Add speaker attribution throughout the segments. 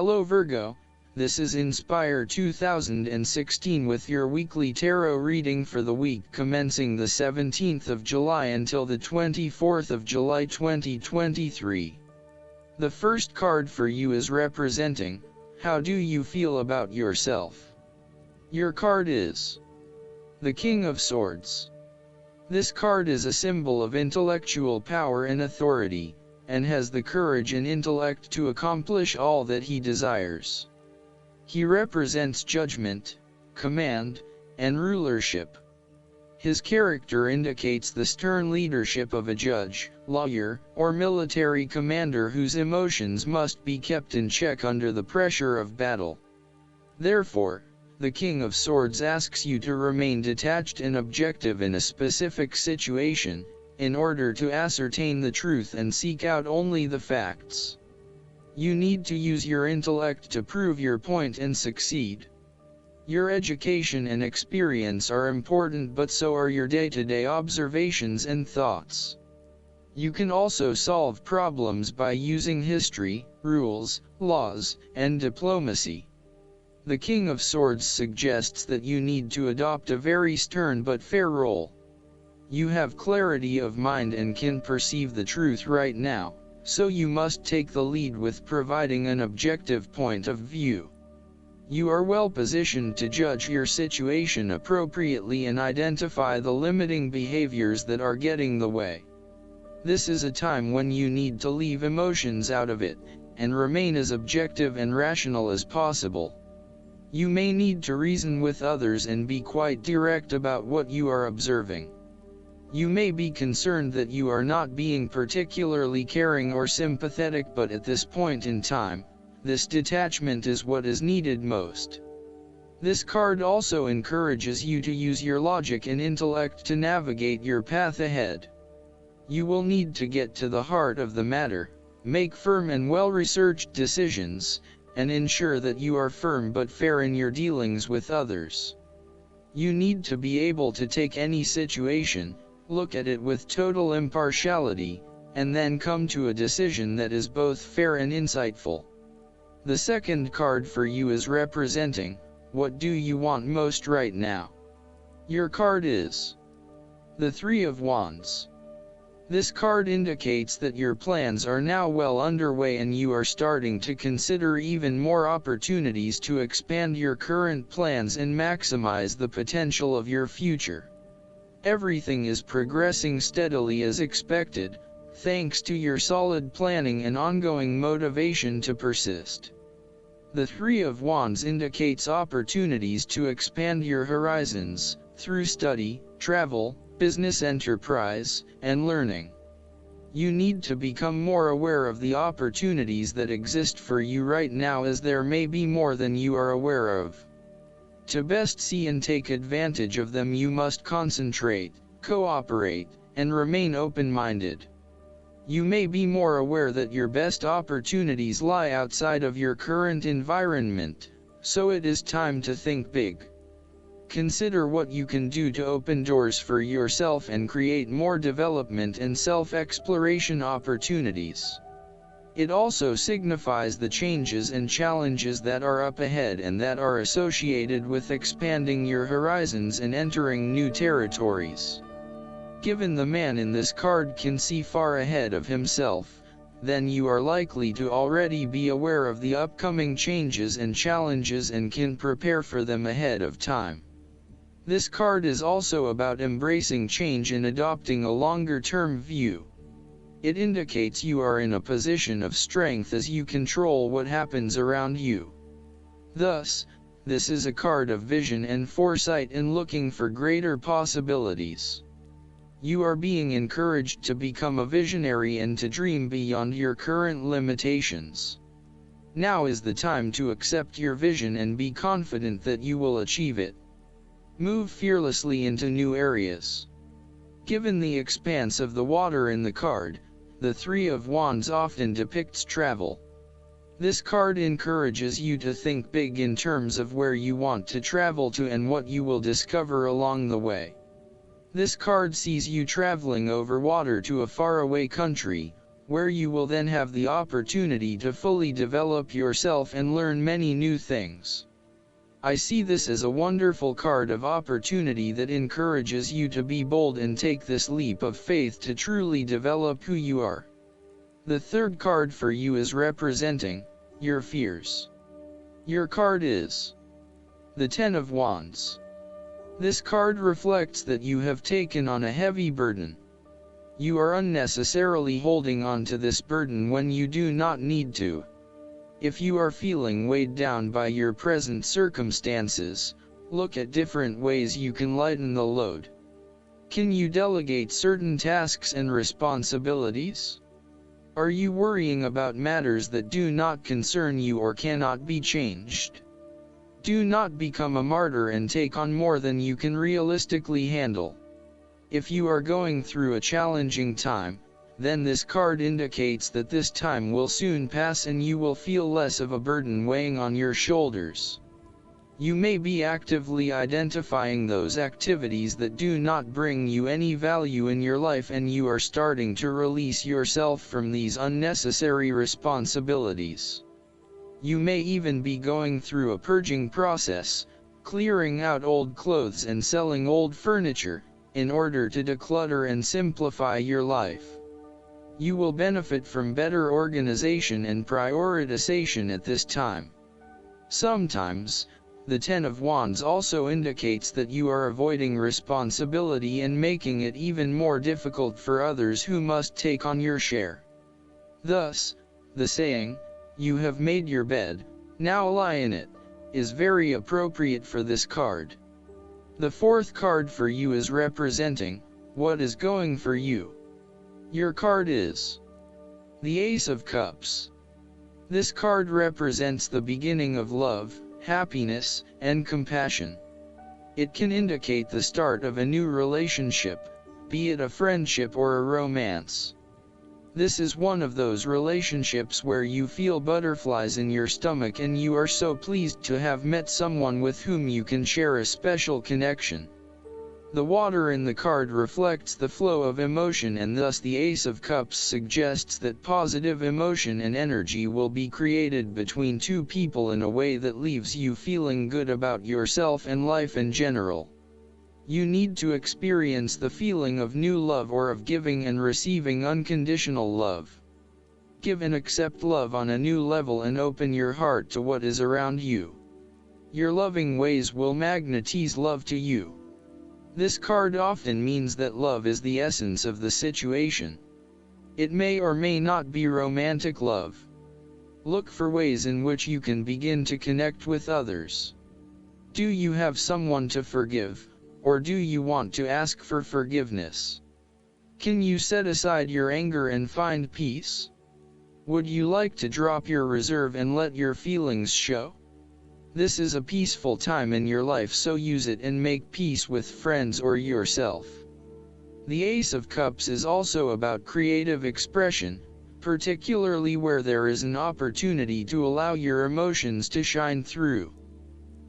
Speaker 1: Hello Virgo, this is Inspire 2016 with your weekly tarot reading for the week commencing the 17th of July until the 24th of July 2023. The first card for you is representing, how do you feel about yourself? Your card is the King of Swords. This card is a symbol of intellectual power and authority, and has the courage and intellect to accomplish all that he desires. He represents judgment, command, and rulership. His character indicates the stern leadership of a judge, lawyer, or military commander whose emotions must be kept in check under the pressure of battle. Therefore, the King of Swords asks you to remain detached and objective in a specific situation, in order to ascertain the truth and seek out only the facts. You need to use your intellect to prove your point and succeed. Your education and experience are important, but so are your day-to-day observations and thoughts. You can also solve problems by using history, rules, laws, and diplomacy. The King of Swords suggests that you need to adopt a very stern but fair role. You have clarity of mind and can perceive the truth right now, so you must take the lead with providing an objective point of view. You are well positioned to judge your situation appropriately and identify the limiting behaviors that are getting the way. This is a time when you need to leave emotions out of it, and remain as objective and rational as possible. You may need to reason with others and be quite direct about what you are observing. You may be concerned that you are not being particularly caring or sympathetic, but at this point in time, this detachment is what is needed most. This card also encourages you to use your logic and intellect to navigate your path ahead. You will need to get to the heart of the matter, make firm and well-researched decisions, and ensure that you are firm but fair in your dealings with others. You need to be able to take any situation, look at it with total impartiality, and then come to a decision that is both fair and insightful. The second card for you is representing, what do you want most right now? Your card is the Three of Wands. This card indicates that your plans are now well underway and you are starting to consider even more opportunities to expand your current plans and maximize the potential of your future. Everything is progressing steadily as expected, thanks to your solid planning and ongoing motivation to persist. The Three of Wands indicates opportunities to expand your horizons, through study, travel, business enterprise, and learning. You need to become more aware of the opportunities that exist for you right now, as there may be more than you are aware of. To best see and take advantage of them, you must concentrate, cooperate, and remain open-minded. You may be more aware that your best opportunities lie outside of your current environment, so it is time to think big. Consider what you can do to open doors for yourself and create more development and self-exploration opportunities. It also signifies the changes and challenges that are up ahead and that are associated with expanding your horizons and entering new territories. Given the man in this card can see far ahead of himself, then you are likely to already be aware of the upcoming changes and challenges and can prepare for them ahead of time. This card is also about embracing change and adopting a longer-term view. It indicates you are in a position of strength as you control what happens around you. Thus, this is a card of vision and foresight and looking for greater possibilities. You are being encouraged to become a visionary and to dream beyond your current limitations. Now is the time to accept your vision and be confident that you will achieve it. Move fearlessly into new areas. Given the expanse of the water in the card, the Three of Wands often depicts travel. This card encourages you to think big in terms of where you want to travel to and what you will discover along the way. This card sees you traveling over water to a faraway country, where you will then have the opportunity to fully develop yourself and learn many new things. I see this as a wonderful card of opportunity that encourages you to be bold and take this leap of faith to truly develop who you are. The third card for you is representing your fears. Your card is the Ten of Wands. This card reflects that you have taken on a heavy burden. You are unnecessarily holding on to this burden when you do not need to. If you are feeling weighed down by your present circumstances, look at different ways you can lighten the load. Can you delegate certain tasks and responsibilities? Are you worrying about matters that do not concern you or cannot be changed? Do not become a martyr and take on more than you can realistically handle. If you are going through a challenging time, then this card indicates that this time will soon pass and you will feel less of a burden weighing on your shoulders. You may be actively identifying those activities that do not bring you any value in your life, and you are starting to release yourself from these unnecessary responsibilities. You may even be going through a purging process, clearing out old clothes and selling old furniture, in order to declutter and simplify your life. You will benefit from better organization and prioritization at this time. Sometimes, the Ten of Wands also indicates that you are avoiding responsibility and making it even more difficult for others who must take on your share. Thus, the saying, "You have made your bed, now lie in it," is very appropriate for this card. The fourth card for you is representing what is going for you. Your card is the Ace of Cups. This card represents the beginning of love, happiness, and compassion. It can indicate the start of a new relationship, be it a friendship or a romance. This is one of those relationships where you feel butterflies in your stomach and you are so pleased to have met someone with whom you can share a special connection. The water in the card reflects the flow of emotion, and thus the Ace of Cups suggests that positive emotion and energy will be created between two people in a way that leaves you feeling good about yourself and life in general. You need to experience the feeling of new love or of giving and receiving unconditional love. Give and accept love on a new level and open your heart to what is around you. Your loving ways will magnetize love to you. This card often means that love is the essence of the situation. It may or may not be romantic love. Look for ways in which you can begin to connect with others. Do you have someone to forgive, or do you want to ask for forgiveness? Can you set aside your anger and find peace? Would you like to drop your reserve and let your feelings show? This is a peaceful time in your life, so use it and make peace with friends or yourself. The Ace of Cups is also about creative expression, particularly where there is an opportunity to allow your emotions to shine through.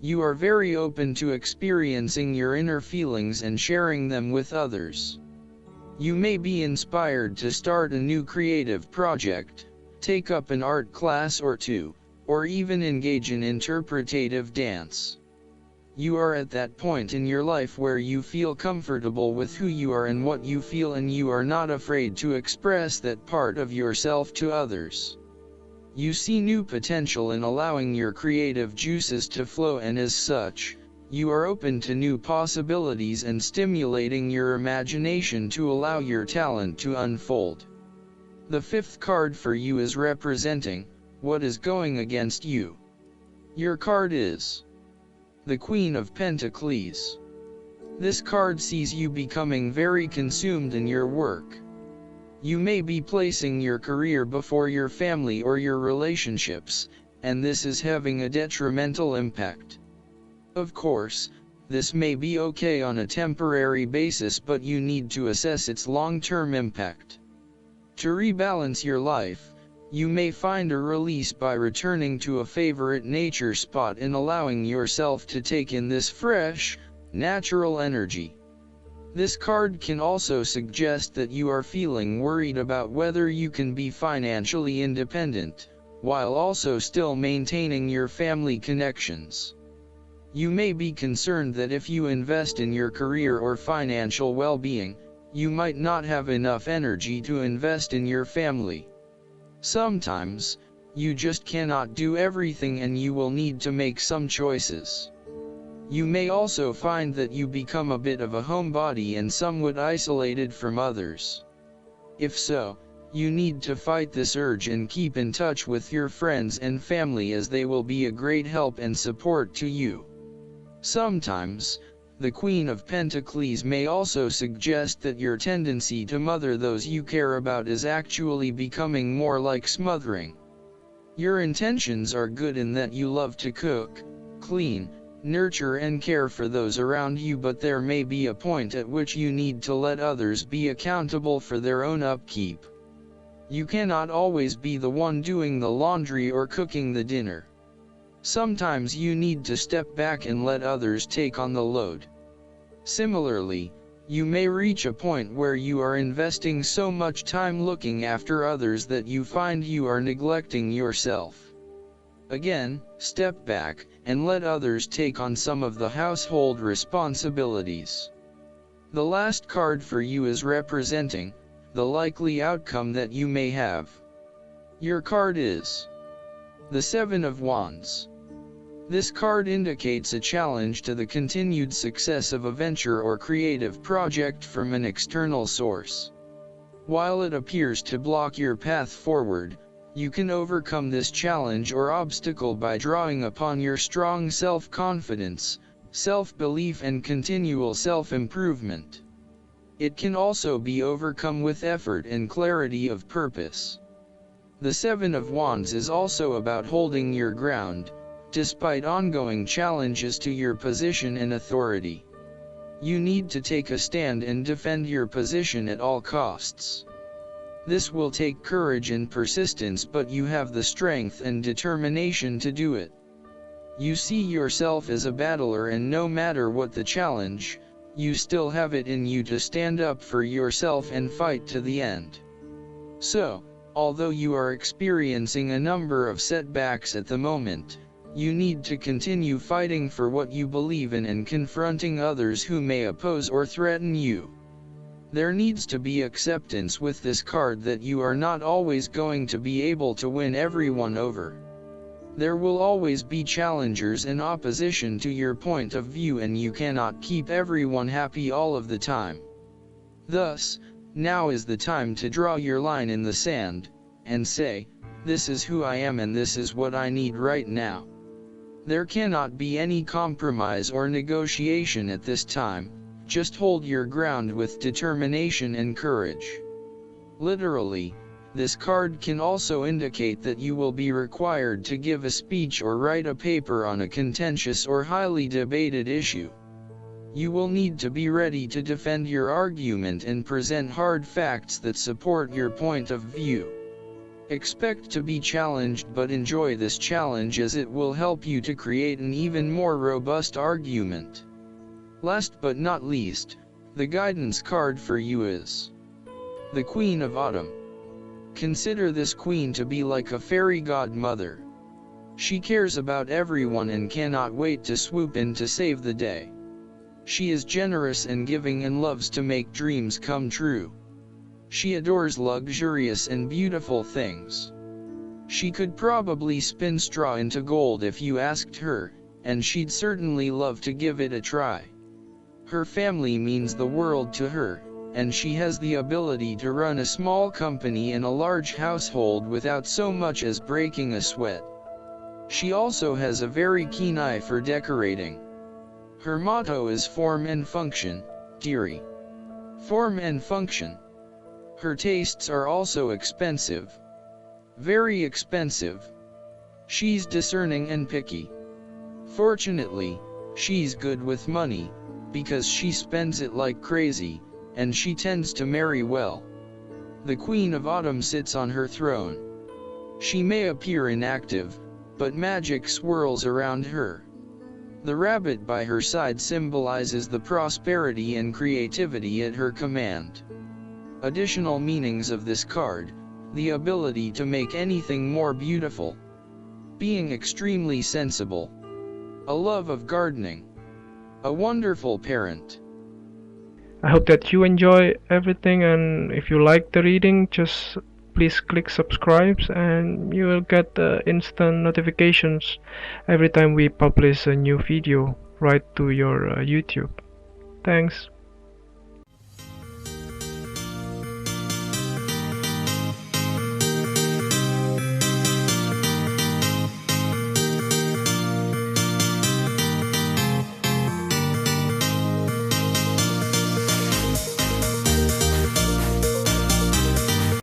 Speaker 1: You are very open to experiencing your inner feelings and sharing them with others. You may be inspired to start a new creative project, take up an art class or two, or even engage in interpretative dance. You are at that point in your life where you feel comfortable with who you are and what you feel, and you are not afraid to express that part of yourself to others. You see new potential in allowing your creative juices to flow, and as such, you are open to new possibilities and stimulating your imagination to allow your talent to unfold. The fifth card for you is representing what is going against you. Your card is the Queen of Pentacles. This card sees you becoming very consumed in your work. You may be placing your career before your family or your relationships, and this is having a detrimental impact. Of course, this may be okay on a temporary basis, but you need to assess its long-term impact. To rebalance your life, you may find a release by returning to a favorite nature spot and allowing yourself to take in this fresh, natural energy. This card can also suggest that you are feeling worried about whether you can be financially independent, while also still maintaining your family connections. You may be concerned that if you invest in your career or financial well-being, you might not have enough energy to invest in your family. Sometimes, you just cannot do everything and you will need to make some choices. You may also find that you become a bit of a homebody and somewhat isolated from others. If so, you need to fight this urge and keep in touch with your friends and family, as they will be a great help and support to you. Sometimes, the Queen of Pentacles may also suggest that your tendency to mother those you care about is actually becoming more like smothering. Your intentions are good in that you love to cook, clean, nurture and care for those around you, but there may be a point at which you need to let others be accountable for their own upkeep. You cannot always be the one doing the laundry or cooking the dinner. Sometimes you need to step back and let others take on the load. Similarly, you may reach a point where you are investing so much time looking after others that you find you are neglecting yourself. Again, step back, and let others take on some of the household responsibilities. The last card for you is representing the likely outcome that you may have. Your card is the Seven of Wands. This card indicates a challenge to the continued success of a venture or creative project from an external source. While it appears to block your path forward, you can overcome this challenge or obstacle by drawing upon your strong self-confidence, self-belief and continual self-improvement. It can also be overcome with effort and clarity of purpose. The Seven of Wands is also about holding your ground, despite ongoing challenges to your position and authority. You need to take a stand and defend your position at all costs. This will take courage and persistence, but you have the strength and determination to do it. You see yourself as a battler, and no matter what the challenge, you still have it in you to stand up for yourself and fight to the end. So, although you are experiencing a number of setbacks at the moment, you need to continue fighting for what you believe in and confronting others who may oppose or threaten you. There needs to be acceptance with this card that you are not always going to be able to win everyone over. There will always be challengers and opposition to your point of view, and you cannot keep everyone happy all of the time. Thus, now is the time to draw your line in the sand, and say, "This is who I am and this is what I need right now." There cannot be any compromise or negotiation at this time. Just hold your ground with determination and courage. Literally, this card can also indicate that you will be required to give a speech or write a paper on a contentious or highly debated issue. You will need to be ready to defend your argument and present hard facts that support your point of view. Expect to be challenged, but enjoy this challenge as it will help you to create an even more robust argument. Last but not least, the guidance card for you is the Queen of Autumn. Consider this queen to be like a fairy godmother. She cares about everyone and cannot wait to swoop in to save the day. She is generous and giving and loves to make dreams come true. She adores luxurious and beautiful things. She could probably spin straw into gold if you asked her, and she'd certainly love to give it a try. Her family means the world to her, and she has the ability to run a small company and a large household without so much as breaking a sweat. She also has a very keen eye for decorating. Her motto is form and function, dearie. Form and function. Her tastes are also expensive. Very expensive. She's discerning and picky. Fortunately, she's good with money, because she spends it like crazy, and she tends to marry well. The Queen of Autumn sits on her throne. She may appear inactive, but magic swirls around her. The rabbit by her side symbolizes the prosperity and creativity at her command. Additional meanings of this card: the ability to make anything more beautiful, being extremely sensible, a love of gardening, a wonderful parent.
Speaker 2: I hope that you enjoy everything, and if you like the reading, just please click subscribe and you will get instant notifications every time we publish a new video right to your YouTube. Thanks.